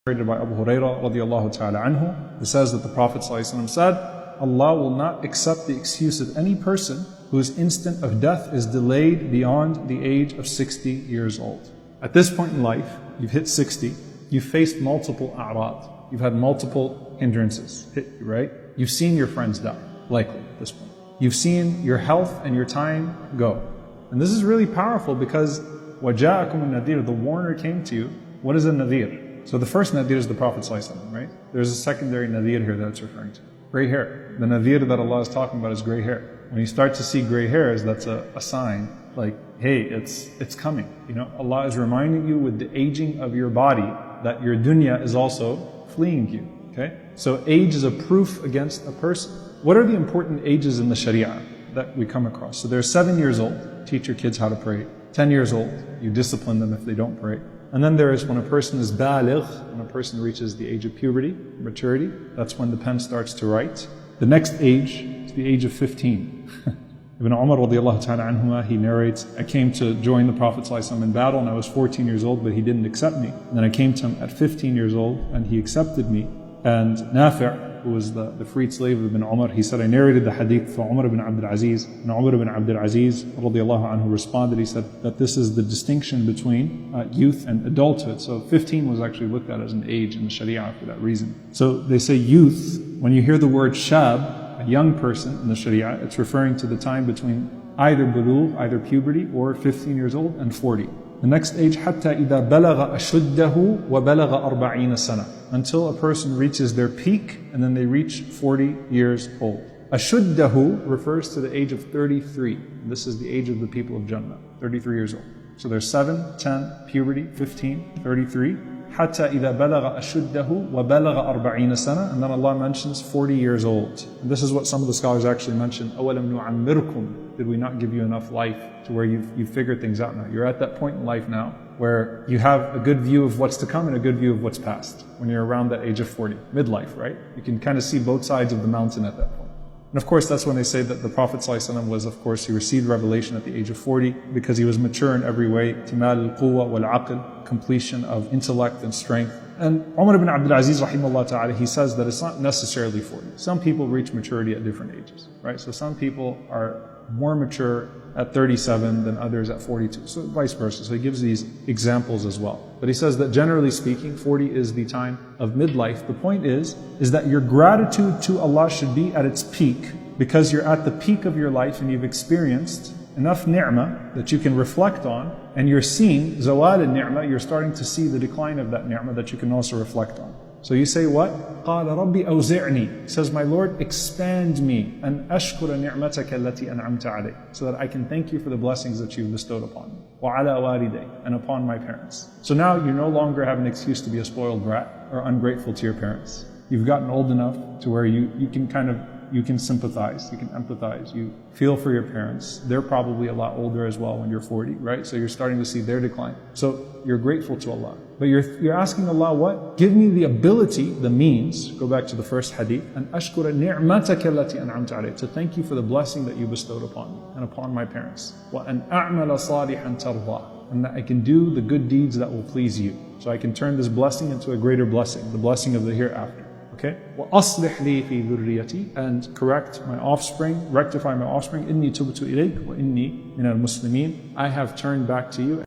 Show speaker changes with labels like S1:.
S1: Narrated by Abu Hurairah radiallahu ta'ala anhu, it says that the Prophet ﷺ said, Allah will not accept the excuse of any person whose instant of death is delayed beyond the age of 60 years old. At this point in life, you've hit 60, you've faced multiple a'rad, you've had multiple hindrances hit you, right? You've seen your friends die, likely at this point. You've seen your health and your time go. And this is really powerful because وَجَاءَكُمُ النَّذِيرُ, the warner came to you. What is a nadir? So the first nadir is the Prophet ﷺ, right? There's a secondary nadir here that it's referring to. Gray hair. The nadir that Allah is talking about is gray hair. When you start to see gray hairs, that's a sign like, hey, it's coming. You know, Allah is reminding you with the aging of your body that your dunya is also fleeing you. Okay? So age is a proof against a person. What are the important ages in the Sharia that we come across? So they're 7 years old, teach your kids how to pray. 10 years old, you discipline them if they don't pray. And then there is when a person is baligh, when a person reaches the age of puberty, maturity, that's when the pen starts to write. The next age is the age of 15. Ibn Omar radiallahu ta'ala anhuma, he narrates, I came to join the Prophet ﷺ in battle and I was 14 years old, but he didn't accept me. And then I came to him at 15 years old and he accepted me. And Nafi', who was the freed slave of Ibn Umar, he said, I narrated the hadith for Umar ibn Abdul Aziz. And Umar ibn Abdul Aziz radiallahu anhu responded, he said that this is the distinction between youth and adulthood. So 15 was actually looked at as an age in the Sharia for that reason. So they say youth, when you hear the word shab, a young person in the Sharia, it's referring to the time between either bulugh, either puberty, or 15 years old and 40. The next age, حَتَّى إِذَا بَلَغَ أَشُدَّهُ وَبَلَغَ 40 سَنَةً, until a person reaches their peak and then they reach 40 years old. Ashuddahu refers to the age of 33. This is the age of the people of Jannah, 33 years old. So there's 7, 10, puberty, 15, 33. حَتَّى إِذَا بَلَغَ أَشُدَّهُ وَبَلَغَ 40 سَنَةً, and then Allah mentions 40 years old. And this is what some of the scholars actually mention. أَوَلَمْ نُعَمِّرْكُمْ, did we not give you enough life to where you've figured things out now? You're at that point in life now where you have a good view of what's to come and a good view of what's past. When you're around that age of 40, midlife, right? You can kind of see both sides of the mountain at that point. And of course, that's when they say that the Prophet ﷺ was, of course, he received revelation at the age of 40 because he was mature in every way. Timal al-quwwa wal-aql, completion of intellect and strength. And Umar ibn Abdul Aziz, rahimahullah ta'ala, he says that it's not necessarily 40. Some people reach maturity at different ages, right? So some people are more mature at 37 than others at 42, so vice versa. So he gives these examples as well. But he says that generally speaking, 40 is the time of midlife. The point is that your gratitude to Allah should be at its peak, because you're at the peak of your life and you've experienced enough ni'mah that you can reflect on, and you're seeing zawal al-ni'mah, you're starting to see the decline of that ni'mah that you can also reflect on. So you say what? قَالَ رَبِّ أَوْزِعْنِي, says, my Lord, expand me, أَنْ أَشْكُرَ نِعْمَتَكَ الَّتِي أَنْعَمْتَ عَلَيْهِ, so that I can thank you for the blessings that you've bestowed upon me. وَعَلَى وَالِدَيْ, and upon my parents. So now you no longer have an excuse to be a spoiled brat or ungrateful to your parents. You've gotten old enough to where you can sympathize, you can empathize, you feel for your parents. They're probably a lot older as well when you're 40, right? So you're starting to see their decline. So you're grateful to Allah. But you're asking Allah what? Give me the ability, the means, go back to the first hadith, and ashkura ni'mataka allati an'amta alayhi, to thank you for the blessing that you bestowed upon me and upon my parents. Wa an a'mala salihan tardah, and that I can do the good deeds that will please you. So I can turn this blessing into a greater blessing, the blessing of the hereafter. Okay? وَأَصْلِحْ لِي فِي ذُرِّيَّتِي, and correct my offspring, rectify my offspring. إِنِّي تُبْتُ إِلَيْكَ وَإِنِّي مِنَ الْمُسْلِمِينَ, I have turned back to you.